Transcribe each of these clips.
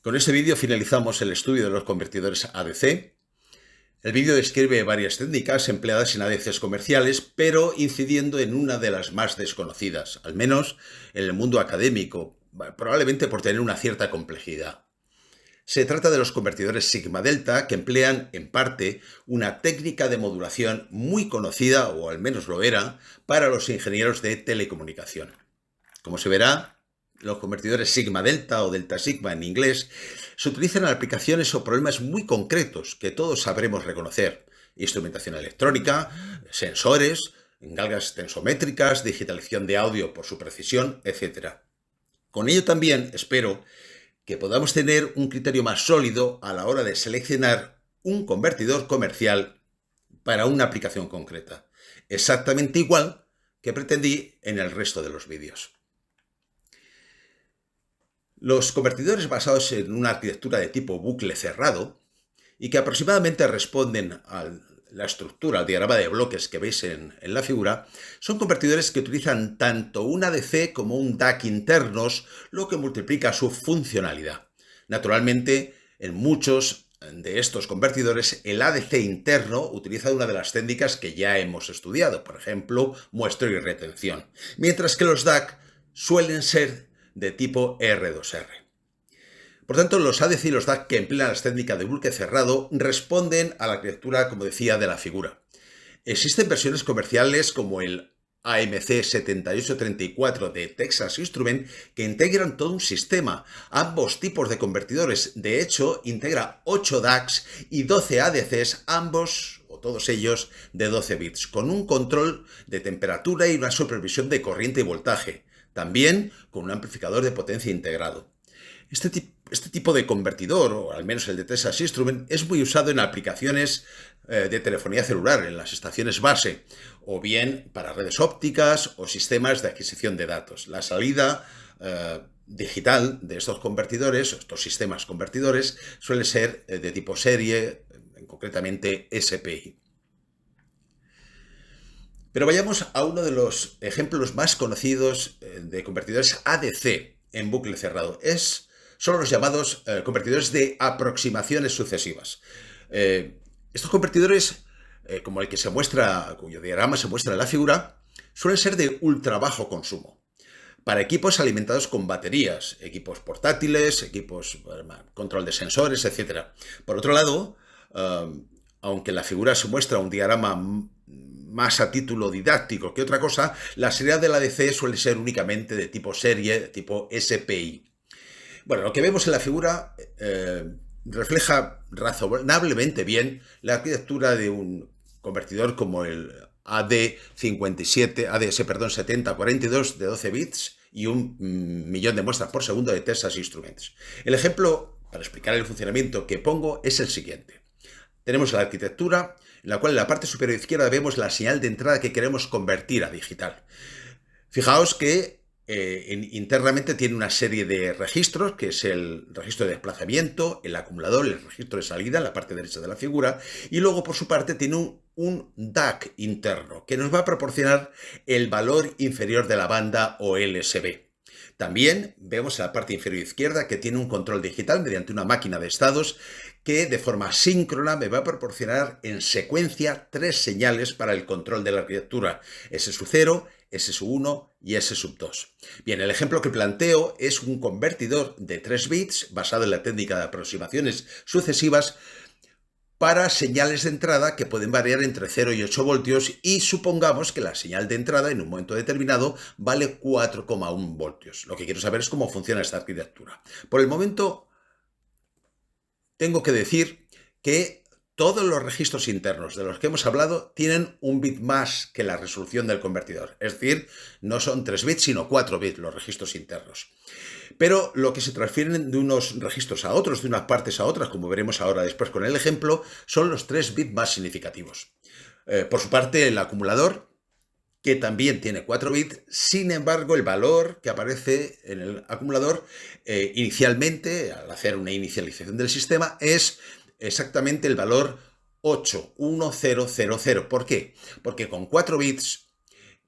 Con este vídeo finalizamos el estudio de los convertidores ADC. El vídeo describe varias técnicas empleadas en ADCs comerciales, pero incidiendo en una de las más desconocidas, al menos en el mundo académico, probablemente por tener una cierta complejidad. Se trata de los convertidores sigma-delta, que emplean, en parte, una técnica de modulación muy conocida, o al menos lo era, para los ingenieros de telecomunicación. Como se verá, los convertidores sigma-delta o delta-sigma en inglés se utilizan en aplicaciones o problemas muy concretos que todos sabremos reconocer: instrumentación electrónica, sensores, galgas tensométricas, digitalización de audio por su precisión, etc. Con ello también espero que podamos tener un criterio más sólido a la hora de seleccionar un convertidor comercial para una aplicación concreta, exactamente igual que pretendí en el resto de los vídeos. Los convertidores basados en una arquitectura de tipo bucle cerrado y que aproximadamente responden a la estructura, al diagrama de bloques que veis en la figura, son convertidores que utilizan tanto un ADC como un DAC internos, lo que multiplica su funcionalidad. Naturalmente, en muchos de estos convertidores, el ADC interno utiliza una de las técnicas que ya hemos estudiado, por ejemplo, muestreo y retención, mientras que los DAC suelen ser de tipo R2R. Por tanto, los ADC y los DAC que emplean las técnicas de bucle cerrado responden a la arquitectura, como decía, de la figura. Existen versiones comerciales como el AMC 7834 de Texas Instruments que integran todo un sistema. Ambos tipos de convertidores, de hecho, integra 8 DACs y 12 ADCs, ambos o todos ellos de 12 bits, con un control de temperatura y una supervisión de corriente y voltaje, también con un amplificador de potencia integrado. Este tipo de convertidor, o al menos el de Texas Instruments, es muy usado en aplicaciones de telefonía celular, en las estaciones base, o bien para redes ópticas o sistemas de adquisición de datos. La salida digital de estos convertidores, estos sistemas convertidores, suele ser de tipo serie, concretamente SPI. Pero vayamos a uno de los ejemplos más conocidos de convertidores ADC en bucle cerrado. Son los llamados convertidores de aproximaciones sucesivas. Estos convertidores, como el que se muestra, cuyo diagrama se muestra en la figura, suelen ser de ultra bajo consumo, para equipos alimentados con baterías, equipos portátiles, equipos control de sensores, etc. Por otro lado, aunque en la figura se muestra un diagrama más a título didáctico que otra cosa, la seriedad del ADC suele ser únicamente de tipo serie, de tipo SPI. Bueno, lo que vemos en la figura refleja razonablemente bien la arquitectura de un convertidor como el ADS7042 de 12 bits y 1.000.000 de muestras por segundo de Texas Instruments. El ejemplo, para explicar el funcionamiento que pongo, es el siguiente. Tenemos la arquitectura, en la cual en la parte superior izquierda vemos la señal de entrada que queremos convertir a digital. Fijaos que internamente tiene una serie de registros, que es el registro de desplazamiento, el acumulador, el registro de salida en la parte derecha de la figura, y luego por su parte tiene un DAC interno que nos va a proporcionar el valor inferior de la banda o LSB. También vemos en la parte inferior izquierda que tiene un control digital mediante una máquina de estados que de forma síncrona me va a proporcionar en secuencia 3 señales para el control de la arquitectura: S0, S1 y S2. Bien, el ejemplo que planteo es un convertidor de 3 bits basado en la técnica de aproximaciones sucesivas para señales de entrada que pueden variar entre 0 y 8 voltios, y supongamos que la señal de entrada en un momento determinado vale 4,1 voltios. Lo que quiero saber es cómo funciona esta arquitectura. Por el momento tengo que decir que todos los registros internos de los que hemos hablado tienen un bit más que la resolución del convertidor. Es decir, no son 3 bits, sino 4 bits los registros internos. Pero lo que se transfieren de unos registros a otros, de unas partes a otras, como veremos ahora después con el ejemplo, son los 3 bits más significativos. Por su parte, el acumulador, que también tiene 4 bits, sin embargo, el valor que aparece en el acumulador inicialmente, al hacer una inicialización del sistema, es exactamente el valor 81000. ¿Por qué? Porque con 4 bits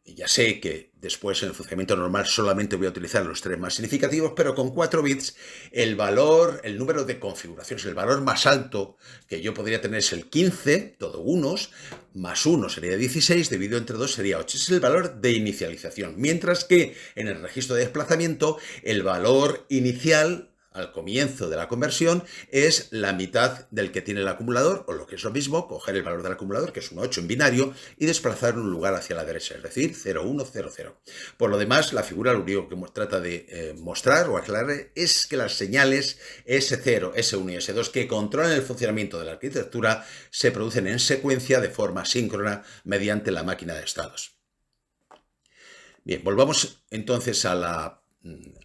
Ya sé que después en el funcionamiento normal solamente voy a utilizar los 3 más significativos, pero con 4 bits el valor, el número de configuraciones, el valor más alto que yo podría tener es el 15, todo unos, más 1 sería 16, dividido entre 2 sería 8. Ese es el valor de inicialización, mientras que en el registro de desplazamiento el valor inicial al comienzo de la conversión es la mitad del que tiene el acumulador, o lo que es lo mismo, coger el valor del acumulador, que es un 8 en binario, y desplazar un lugar hacia la derecha, es decir, 0, 1, 0, 0. Por lo demás, la figura lo único que trata de mostrar o aclarar es que las señales S0, S1 y S2 que controlan el funcionamiento de la arquitectura se producen en secuencia de forma síncrona mediante la máquina de estados. Bien, volvamos entonces a la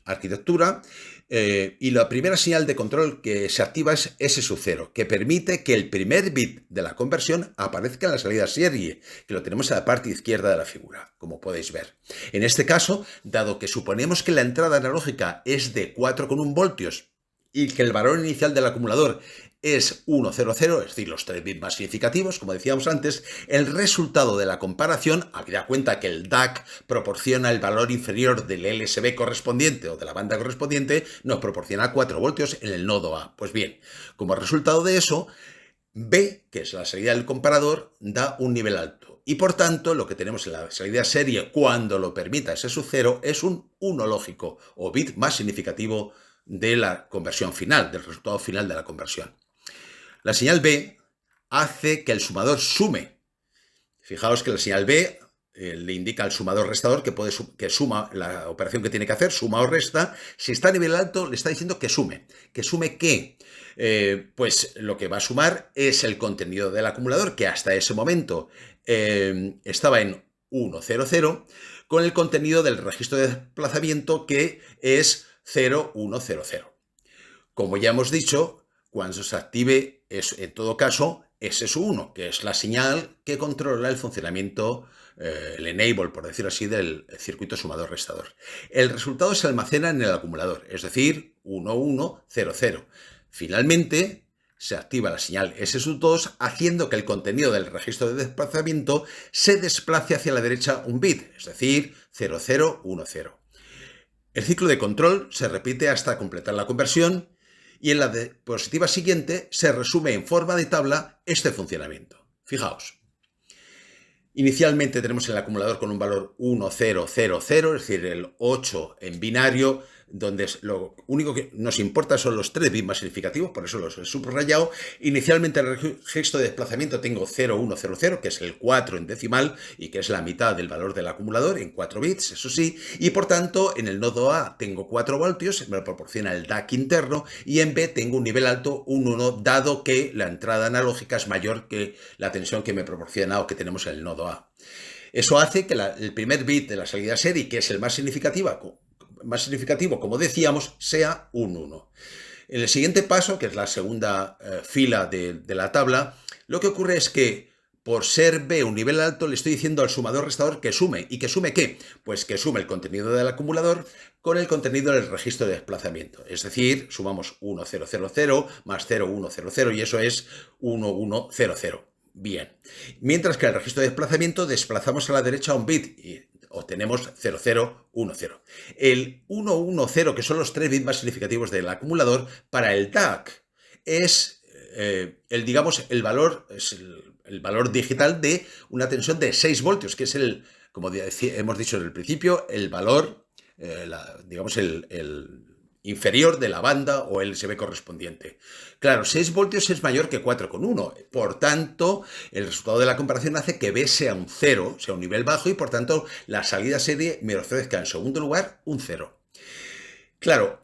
arquitectura. Y la primera señal de control que se activa es S0, que permite que el primer bit de la conversión aparezca en la salida serie, que lo tenemos a la parte izquierda de la figura, como podéis ver. En este caso, dado que suponemos que la entrada analógica es de 4,1 voltios y que el valor inicial del acumulador es 1, 0, 0, es decir, los 3 bits más significativos, como decíamos antes, el resultado de la comparación, habida cuenta que el DAC proporciona el valor inferior del LSB correspondiente o de la banda correspondiente, nos proporciona 4 voltios en el nodo A. Pues bien, como resultado de eso, B, que es la salida del comparador, da un nivel alto. Y por tanto, lo que tenemos en la salida serie, cuando lo permita ese S0, es un 1 lógico, o bit más significativo de la conversión final, del resultado final de la conversión. La señal B hace que el sumador sume. Fijaos que la señal B le indica al sumador restador que suma la operación que tiene que hacer, suma o resta. Si está a nivel alto, le está diciendo que sume. ¿Que sume qué? Pues lo que va a sumar es el contenido del acumulador, que hasta ese momento estaba en 1, 0, 0, con el contenido del registro de desplazamiento, que es 0, 1, 0, 0. Como ya hemos dicho, cuando se active, en todo caso, es S1, que es la señal que controla el funcionamiento, el enable, por decirlo así, del circuito sumador-restador. El resultado se almacena en el acumulador, es decir, 1, 1, 0, 0. Finalmente, se activa la señal S2 haciendo que el contenido del registro de desplazamiento se desplace hacia la derecha un bit, es decir, 0, 0, 1, 0. El ciclo de control se repite hasta completar la conversión y en la diapositiva siguiente se resume en forma de tabla este funcionamiento. Fijaos. Inicialmente tenemos el acumulador con un valor 1, 0, 0, 0, es decir, el 8 en binario, donde lo único que nos importa son los 3 bits más significativos, por eso los he subrayado. Inicialmente en el registro de desplazamiento tengo 0, 1, 0, 0, que es el 4 en decimal y que es la mitad del valor del acumulador en 4 bits, eso sí, y por tanto en el nodo A tengo 4 voltios, me lo proporciona el DAC interno, y en B tengo un nivel alto, un 1, dado que la entrada analógica es mayor que la tensión que me proporciona o que tenemos en el nodo A. Eso hace que el primer bit de la salida serie, que es el más significativo, como decíamos, sea un 1. En el siguiente paso, que es la segunda fila de la tabla, lo que ocurre es que por ser B un nivel alto, le estoy diciendo al sumador restador que sume. ¿Y que sume qué? Pues que sume el contenido del acumulador con el contenido del registro de desplazamiento. Es decir, sumamos 1, 0, 0, 0 más 0, 1, 0, 0 y eso es 1, 1, 0, 0. Bien. Mientras que en el registro de desplazamiento desplazamos a la derecha un bit y obtenemos 0, 0, 1, 0. El 1, 1, 0, que son los 3 bits más significativos del acumulador, para el DAC es el valor digital de una tensión de 6 voltios, que es como hemos dicho en el principio, el valor, el inferior de la banda o LSB correspondiente. Claro, 6 voltios es mayor que 4,1. Por tanto, el resultado de la comparación hace que B sea un 0, sea un nivel bajo, y por tanto la salida serie me ofrezca en segundo lugar un 0. Claro,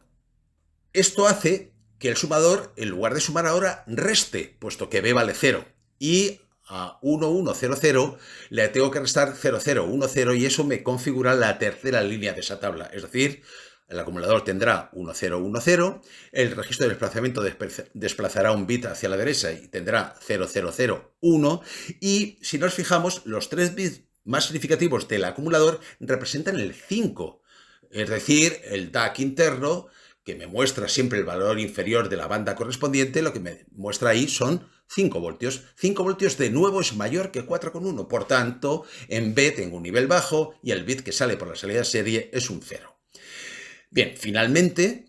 esto hace que el sumador, en lugar de sumar ahora, reste, puesto que B vale 0. Y a 1, 1, 0, 0 le tengo que restar 0, 0, 1, 0, y eso me configura la tercera línea de esa tabla. Es decir, el acumulador tendrá 1, 0, 1, 0, el registro de desplazamiento desplazará un bit hacia la derecha y tendrá 0, 0, 0, 1, y si nos fijamos, los 3 bits más significativos del acumulador representan el 5, es decir, el DAC interno que me muestra siempre el valor inferior de la banda correspondiente, lo que me muestra ahí son 5 voltios. 5 voltios de nuevo es mayor que 4,1. Por tanto, en B tengo un nivel bajo y el bit que sale por la salida de serie es un 0. Bien, finalmente,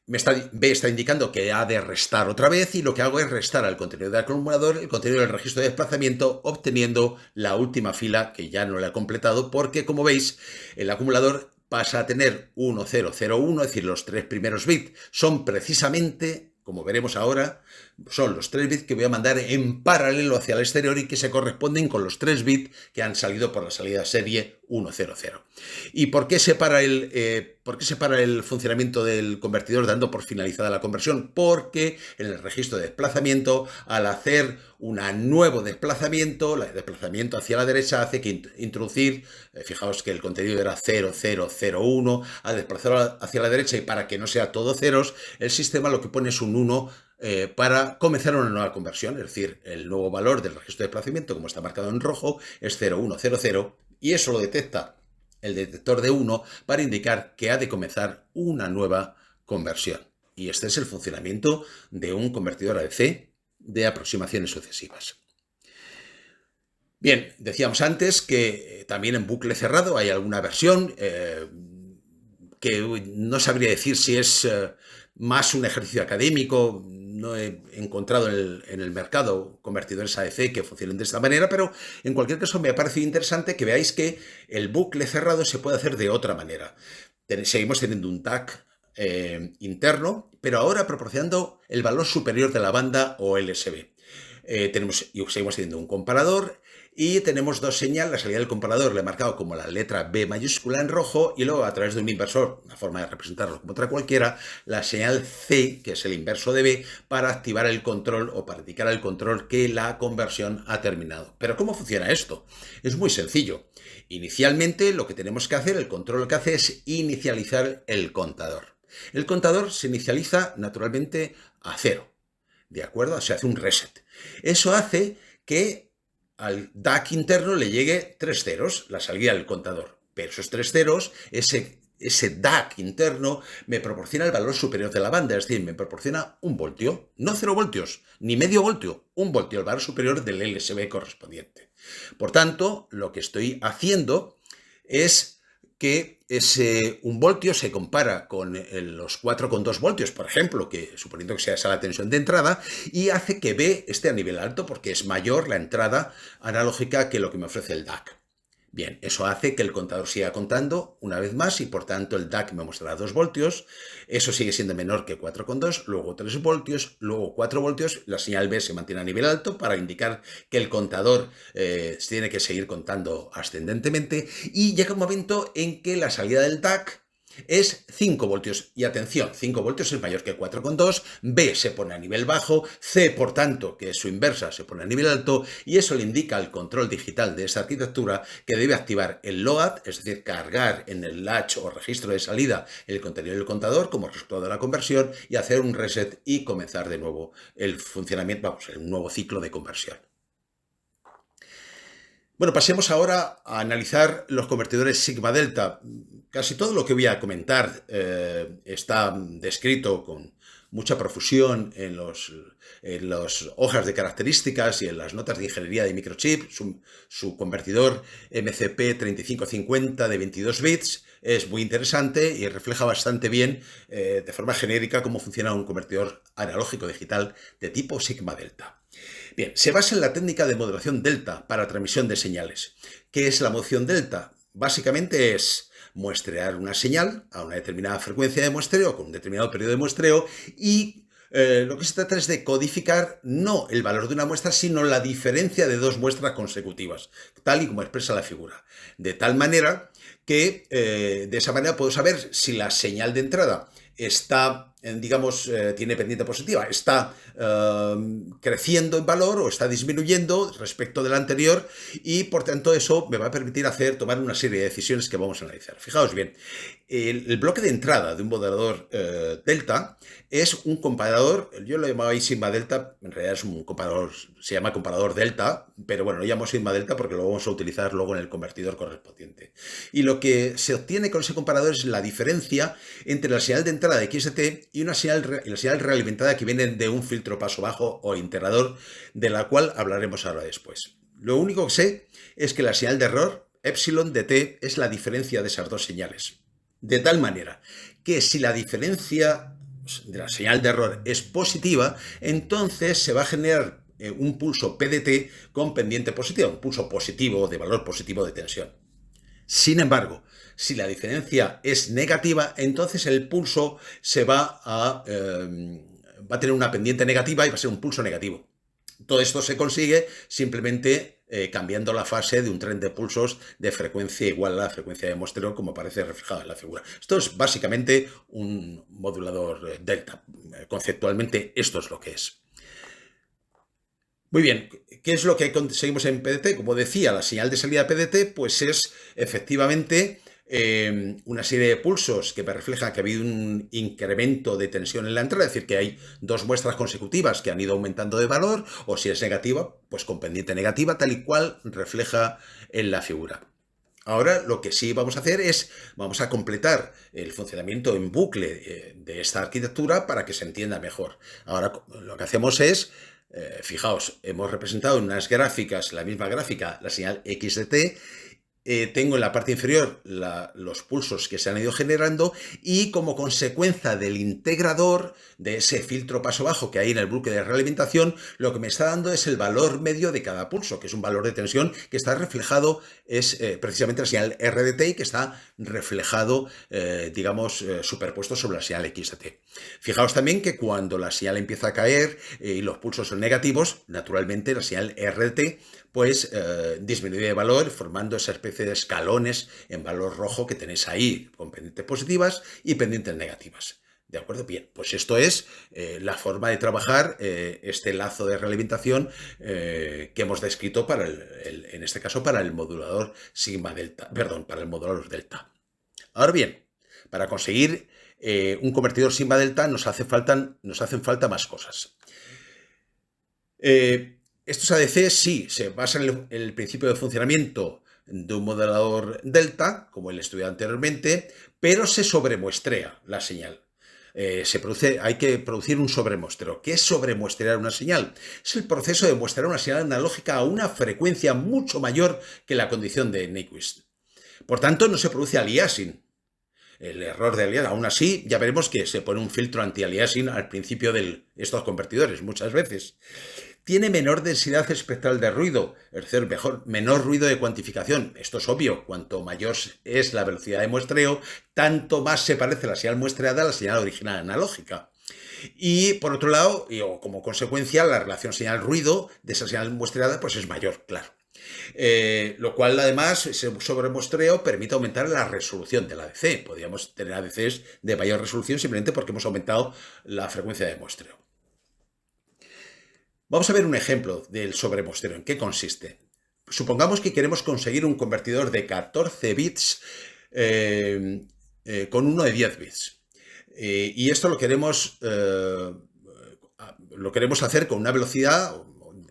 B está indicando que ha de restar otra vez y lo que hago es restar al contenido del acumulador el contenido del registro de desplazamiento, obteniendo la última fila que ya no la he completado porque, como veis, el acumulador pasa a tener 1001, es decir, los 3 primeros bits son precisamente, como veremos ahora, son los 3 bits que voy a mandar en paralelo hacia el exterior y que se corresponden con los 3 bits que han salido por la salida serie 100. ¿Y por qué se para el funcionamiento del convertidor dando por finalizada la conversión? Porque en el registro de desplazamiento, al hacer un nuevo desplazamiento, el desplazamiento hacia la derecha hace que introducir, fijaos que el contenido era 0001, al desplazarlo hacia la derecha y para que no sea todo ceros, el sistema lo que pone es un 1 para comenzar una nueva conversión, es decir, el nuevo valor del registro de desplazamiento, como está marcado en rojo, es 0100 y eso lo detecta el detector de 1 para indicar que ha de comenzar una nueva conversión. Y este es el funcionamiento de un convertidor ADC de aproximaciones sucesivas. Bien, decíamos antes que también en bucle cerrado hay alguna versión que no sabría decir si es más un ejercicio académico. No he encontrado en el mercado convertidores ADC que funcionen de esta manera, pero en cualquier caso me ha parecido interesante que veáis que el bucle cerrado se puede hacer de otra manera. Seguimos teniendo un DAC interno, pero ahora proporcionando el valor superior de la banda o LSB. Seguimos teniendo un comparador y tenemos dos señales. La salida del comparador le he marcado como la letra B mayúscula en rojo y luego a través de un inversor, una forma de representarlo como otra cualquiera, la señal C, que es el inverso de B, para activar el control o para indicar al control que la conversión ha terminado. ¿Pero cómo funciona esto? Es muy sencillo. Inicialmente lo que tenemos que hacer, el control lo que hace es inicializar el contador. El contador se inicializa naturalmente a 0. ¿De acuerdo? Se hace un reset. Eso hace que al DAC interno le llegue 3 ceros, la salida del contador. Pero esos 3 ceros, ese DAC interno me proporciona el valor superior de la banda, es decir, me proporciona 1 voltio, no 0 voltios, ni medio voltio, 1 voltio, el valor superior del LSB correspondiente. Por tanto, lo que estoy haciendo es que ese 1 voltio se compara con los 4,2 voltios, por ejemplo, que suponiendo que sea esa la tensión de entrada, y hace que B esté a nivel alto porque es mayor la entrada analógica que lo que me ofrece el DAC. Bien, eso hace que el contador siga contando una vez más y por tanto el DAC me mostrará 2 voltios, eso sigue siendo menor que 4,2, luego 3 voltios, luego 4 voltios, la señal B se mantiene a nivel alto para indicar que el contador tiene que seguir contando ascendentemente y llega un momento en que la salida del DAC es 5 voltios. Y atención, 5 voltios es mayor que 4,2, B se pone a nivel bajo, C, por tanto, que es su inversa, se pone a nivel alto, y eso le indica al control digital de esa arquitectura que debe activar el LOAD, es decir, cargar en el latch o registro de salida el contenido del contador como resultado de la conversión y hacer un reset y comenzar de nuevo el funcionamiento, el nuevo ciclo de conversión. Bueno, pasemos ahora a analizar los convertidores sigma-delta. Casi todo lo que voy a comentar está descrito con mucha profusión en las hojas de características y en las notas de ingeniería de microchip. Su convertidor MCP 3550 de 22 bits es muy interesante y refleja bastante bien de forma genérica cómo funciona un convertidor analógico digital de tipo sigma-delta. Bien, se basa en la técnica de modulación delta para transmisión de señales. ¿Qué es la modulación delta? Básicamente es muestrear una señal a una determinada frecuencia de muestreo con un determinado periodo de muestreo y lo que se trata es de codificar no el valor de una muestra, sino la diferencia de dos muestras consecutivas, tal y como expresa la figura. De tal manera que de esa manera puedo saber si la señal de entrada está digamos, tiene pendiente positiva, está creciendo en valor o está disminuyendo respecto del anterior, y por tanto eso me va a permitir tomar una serie de decisiones que vamos a analizar. Fijaos bien, el bloque de entrada de un modelador delta es un comparador, yo lo llamaba ahí sigma delta, en realidad es un comparador, se llama comparador delta, pero bueno, lo llamo sigma delta porque lo vamos a utilizar luego en el convertidor correspondiente. Y lo que se obtiene con ese comparador es la diferencia entre la señal de entrada de x de t y la señal realimentada que viene de un filtro paso bajo o integrador, de la cual hablaremos ahora después. Lo único que sé es que la señal de error, epsilon de t, es la diferencia de esas dos señales. De tal manera que si la diferencia de la señal de error es positiva, entonces se va a generar un pulso P de t con pendiente positiva, un pulso positivo de valor positivo de tensión. Sin embargo, si la diferencia es negativa, entonces el pulso va a tener una pendiente negativa y va a ser un pulso negativo. Todo esto se consigue simplemente cambiando la fase de un tren de pulsos de frecuencia igual a la frecuencia de muestreo, como aparece reflejado en la figura. Esto es básicamente un modulador delta. Conceptualmente esto es lo que es. Muy bien, ¿qué es lo que conseguimos en PDT? Como decía, la señal de salida PDT pues es efectivamente una serie de pulsos que me reflejan que ha habido un incremento de tensión en la entrada, es decir, que hay dos muestras consecutivas que han ido aumentando de valor, o si es negativa, pues con pendiente negativa, tal y cual refleja en la figura. Ahora lo que sí vamos a hacer es, vamos a completar el funcionamiento en bucle de esta arquitectura para que se entienda mejor. Ahora lo que hacemos es, fijaos, hemos representado en unas gráficas, la misma gráfica, la señal x de t. Tengo en la parte inferior los pulsos que se han ido generando, y como consecuencia del integrador, de ese filtro paso bajo que hay en el bloque de realimentación, lo que me está dando es el valor medio de cada pulso, que es un valor de tensión que está reflejado, es precisamente la señal R de t, y que está reflejado, digamos, superpuesto sobre la señal X de t. Fijaos también que cuando la señal empieza a caer y los pulsos son negativos, naturalmente la señal R de t pues disminuye de valor, formando esa especie de escalones en valor rojo que tenéis ahí, con pendientes positivas y pendientes negativas. ¿De acuerdo? Bien, pues esto es la forma de trabajar este lazo de realimentación que hemos descrito para en este caso para el modulador sigma delta, perdón, para el modulador delta. Ahora bien, para conseguir un convertidor sigma delta nos hacen falta más cosas. Estos ADC sí se basan en el principio de funcionamiento de un modelador delta, como el estudiado anteriormente, pero se sobremuestrea la señal. Hay que producir un sobremuestreo. ¿Qué es sobremuestrear una señal? Es el proceso de muestrear una señal analógica a una frecuencia mucho mayor que la condición de Nyquist. Por tanto, no se produce aliasing. El error de aliasing. Aún así, ya veremos que se pone un filtro anti-aliasing al principio de estos convertidores, muchas veces. Tiene menor densidad espectral de ruido, es decir, menor ruido de cuantificación. Esto es obvio, cuanto mayor es la velocidad de muestreo, tanto más se parece la señal muestreada a la señal original analógica. Y por otro lado, o como consecuencia, la relación señal-ruido de esa señal muestreada pues es mayor, claro. Lo cual además, ese sobremuestreo permite aumentar la resolución del ADC. Podríamos tener ADCs de mayor resolución simplemente porque hemos aumentado la frecuencia de muestreo. Vamos a ver un ejemplo del sobremuestreo. ¿En qué consiste? Supongamos que queremos conseguir un convertidor de 14 bits con uno de 10 bits. Y esto lo queremos hacer con una velocidad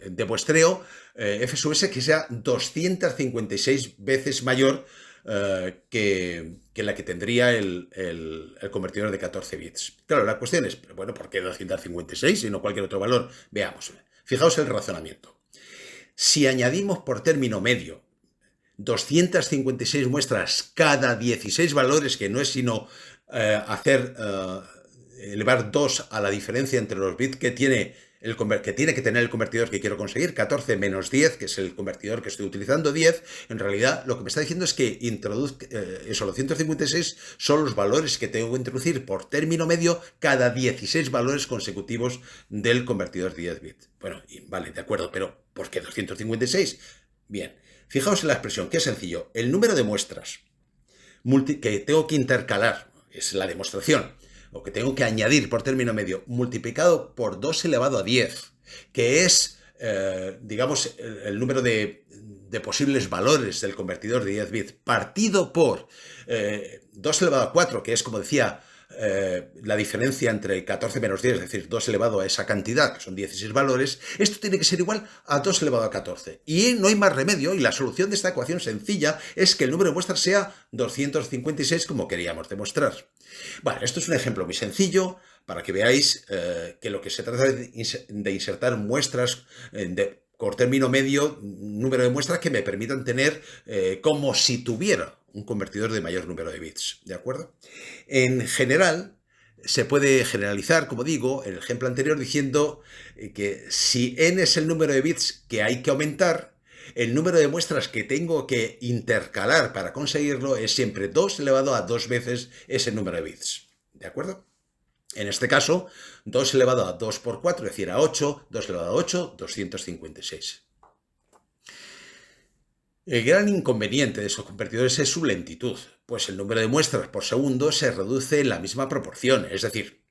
de muestreo f sub s que sea 256 veces mayor que la que tendría el convertidor de 14 bits. Claro, la cuestión es, bueno, ¿por qué 256 y no cualquier otro valor? Veamos. Fijaos el razonamiento. Si añadimos por término medio 256 muestras cada 16 valores, que no es sino elevar 2 a la diferencia entre los bits que tiene que tener el convertidor que quiero conseguir, 14 menos 10, que es el convertidor que estoy utilizando, 10, en realidad lo que me está diciendo es que esos 256 son los valores que tengo que introducir por término medio cada 16 valores consecutivos del convertidor de 10 bits. Bueno, vale, de acuerdo, pero ¿por qué 256? Bien, fijaos en la expresión, que es sencillo. El número de muestras que tengo que intercalar, es la demostración, o que tengo que añadir por término medio, multiplicado por 2 elevado a 10, que es, digamos, el número de posibles valores del convertidor de 10 bits, partido por 2 elevado a 4, que es, como decía, la diferencia entre 14 menos 10, es decir, 2 elevado a esa cantidad, que son 16 valores, esto tiene que ser igual a 2 elevado a 14. Y no hay más remedio, y la solución de esta ecuación sencilla es que el número de muestras sea 256, como queríamos demostrar. Bueno, esto es un ejemplo muy sencillo para que veáis que lo que se trata de insertar muestras por término medio, número de muestras que me permitan tener como si tuviera un convertidor de mayor número de bits, ¿de acuerdo? En general, se puede generalizar, como digo, en el ejemplo anterior, diciendo que si n es el número de bits que hay que aumentar, el número de muestras que tengo que intercalar para conseguirlo es siempre 2 elevado a 2 veces ese número de bits, ¿de acuerdo? En este caso, 2 elevado a 2 por 4, es decir, a 8, 2 elevado a 8, 256. El gran inconveniente de esos convertidores es su lentitud, pues el número de muestras por segundo se reduce en la misma proporción. Es decir,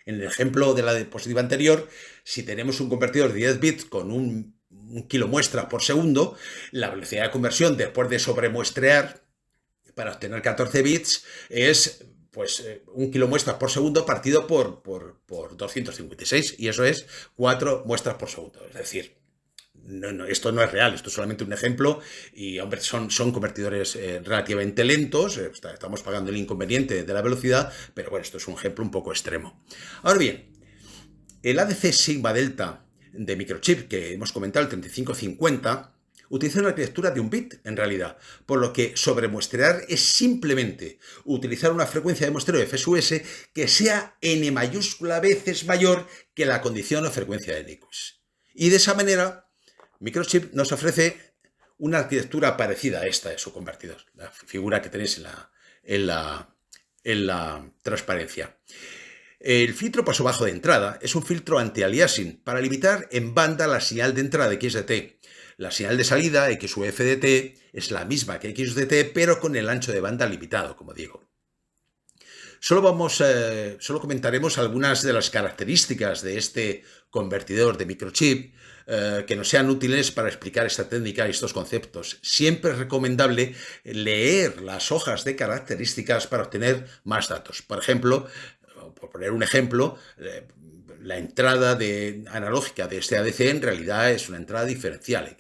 en el ejemplo de la diapositiva anterior, si tenemos un convertidor de 10 bits con un kilo muestra por segundo, la velocidad de conversión después de sobremuestrear para obtener 14 bits es pues 1 kilo muestras por segundo partido por 256, y eso es 4 muestras por segundo. Es decir, esto no es real, esto es solamente un ejemplo y, hombre, son convertidores relativamente lentos, estamos pagando el inconveniente de la velocidad, pero bueno, esto es un ejemplo un poco extremo. Ahora bien, el ADC Sigma Delta de microchip que hemos comentado, el 3550, utiliza una arquitectura de un bit, en realidad, por lo que sobremuestrear es simplemente utilizar una frecuencia de muestreo FSUS que sea n mayúscula veces mayor que la condición o frecuencia de Nyquist. Y de esa manera, Microchip nos ofrece una arquitectura parecida a esta de su convertidor, la figura que tenéis en la transparencia. El filtro paso bajo de entrada es un filtro anti-aliasing para limitar en banda la señal de entrada de XDT. La señal de salida, XUF de T, es la misma que X de T, pero con el ancho de banda limitado, como digo. Solo comentaremos algunas de las características de este convertidor de microchip que nos sean útiles para explicar esta técnica y estos conceptos. Siempre es recomendable leer las hojas de características para obtener más datos. Por ejemplo, por poner un ejemplo, la entrada analógica de este ADC en realidad es una entrada diferencial,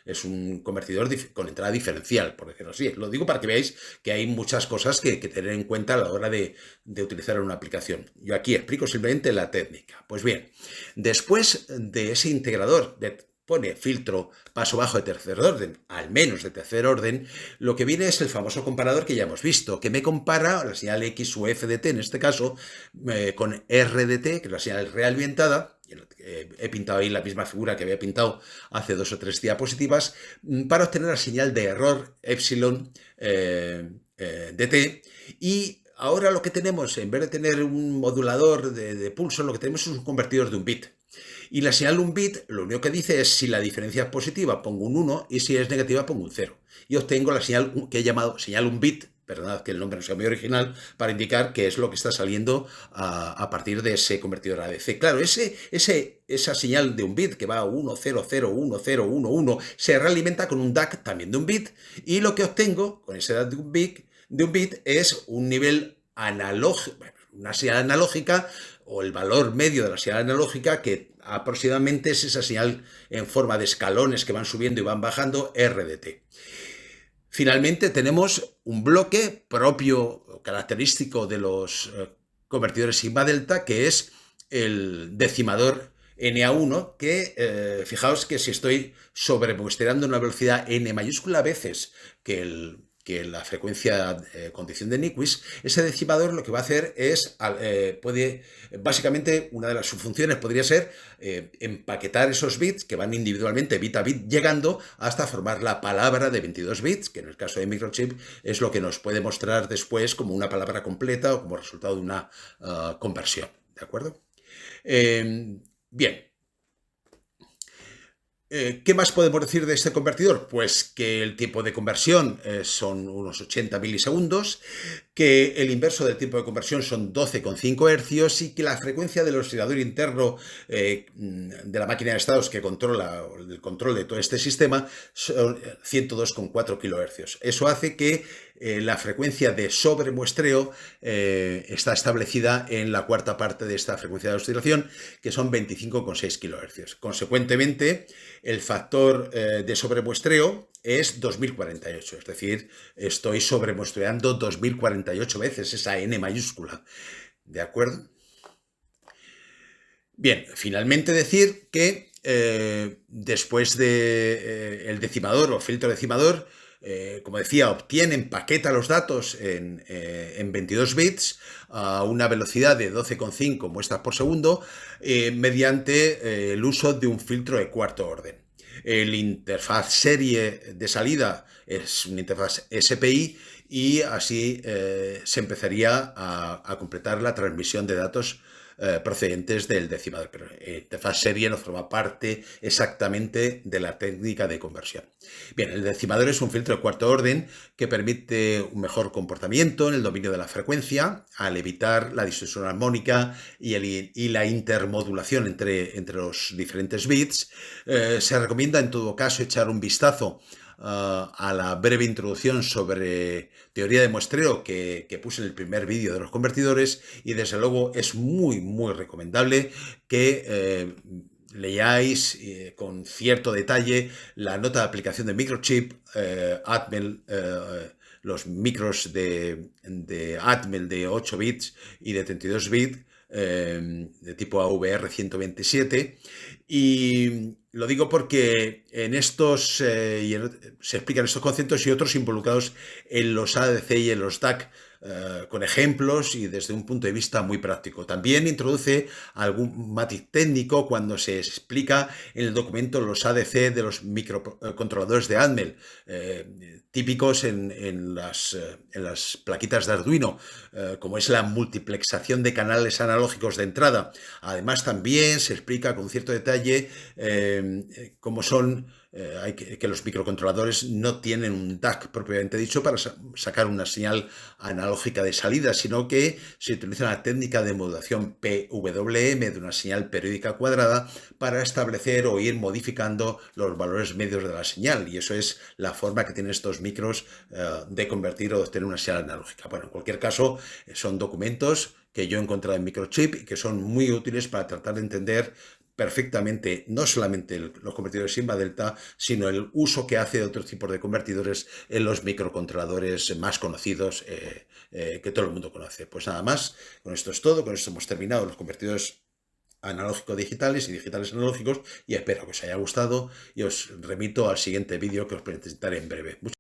es un convertidor con entrada diferencial, por decirlo así. Lo digo para que veáis que hay muchas cosas que tener en cuenta a la hora de utilizar una aplicación. Yo aquí explico simplemente la técnica. Pues bien, después de ese integrador pone filtro paso bajo de tercer orden, al menos de tercer orden, lo que viene es el famoso comparador que ya hemos visto, que me compara la señal X o F de T, en este caso, con R de T, que es la señal realimentada. He pintado ahí la misma figura que había pintado hace 2 o 3 diapositivas, para obtener la señal de error epsilon de T. Y ahora lo que tenemos, en vez de tener un modulador de pulso, lo que tenemos es un convertidor de un bit. Y la señal de un bit, lo único que dice es si la diferencia es positiva, pongo un 1, y si es negativa, pongo un 0. Y obtengo la señal que he llamado señal un bit, perdonad que el nombre no sea muy original, para indicar qué es lo que está saliendo a partir de ese convertidor ADC. Claro, esa señal de un bit que va a 1, 0, 0, 1, 0, 1, 1, se realimenta con un DAC también de un bit, y lo que obtengo con ese DAC de un bit es un nivel analógico, una señal analógica, o el valor medio de la señal analógica, que aproximadamente es esa señal en forma de escalones que van subiendo y van bajando, R de T. Finalmente tenemos un bloque propio, característico de los convertidores sigma delta, que es el decimador NA1, que fijaos que si estoy sobremuestreando una velocidad n mayúscula veces que la frecuencia condición de Nyquist, ese decimador lo que va a hacer es, básicamente, una de sus funciones podría ser empaquetar esos bits que van individualmente bit a bit, llegando hasta formar la palabra de 22 bits, que en el caso de microchip es lo que nos puede mostrar después como una palabra completa o como resultado de una conversión, ¿de acuerdo? Bien. ¿Qué más podemos decir de este convertidor? Pues que el tiempo de conversión son unos 80 milisegundos, que el inverso del tiempo de conversión son 12,5 hercios y que la frecuencia del oscilador interno de la máquina de estados que controla el control de todo este sistema son 102,4 kilohercios. Eso hace que la frecuencia de sobremuestreo está establecida en la cuarta parte de esta frecuencia de oscilación, que son 25,6 kilohercios. Consecuentemente, el factor de sobremuestreo es 2048, es decir, estoy sobremuestreando 2048 veces esa N mayúscula. ¿De acuerdo? Bien, finalmente decir que después de el decimador o filtro decimador, como decía, empaqueta los datos en 22 bits a una velocidad de 12,5 muestras por segundo mediante el uso de un filtro de cuarto orden. El interfaz serie de salida es una interfaz SPI y así se empezaría a completar la transmisión de datos procedentes del decimador, pero interfaz serie no forma parte exactamente de la técnica de conversión. Bien, el decimador es un filtro de cuarto orden que permite un mejor comportamiento en el dominio de la frecuencia al evitar la distorsión armónica y la intermodulación entre los diferentes bits. Se recomienda en todo caso echar un vistazo a la breve introducción sobre teoría de muestreo que puse en el primer vídeo de los convertidores, y desde luego es muy recomendable que leáis con cierto detalle la nota de aplicación de Microchip, Atmel, los micros de Atmel de 8 bits y de 32 bits, de tipo AVR 127, y lo digo porque en estos se explican estos conceptos y otros involucrados en los ADC y en los DAC con ejemplos y desde un punto de vista muy práctico. También introduce algún matiz técnico cuando se explica en el documento los ADC de los microcontroladores de Atmel, típicos en las plaquitas de Arduino, como es la multiplexación de canales analógicos de entrada. Además, también se explica con cierto detalle cómo son que los microcontroladores no tienen un DAC propiamente dicho para sacar una señal analógica de salida, sino que se utiliza una técnica de modulación PWM de una señal periódica cuadrada para establecer o ir modificando los valores medios de la señal, y eso es la forma que tienen estos micros de convertir o de obtener una señal analógica. Bueno, en cualquier caso, son documentos que yo he encontrado en Microchip y que son muy útiles para tratar de entender perfectamente no solamente los convertidores Sigma Delta, sino el uso que hace de otros tipos de convertidores en los microcontroladores más conocidos que todo el mundo conoce. Pues nada más, con esto es todo, con esto hemos terminado los convertidores analógicos digitales y digitales analógicos, y espero que os haya gustado y os remito al siguiente vídeo que os presentaré en breve.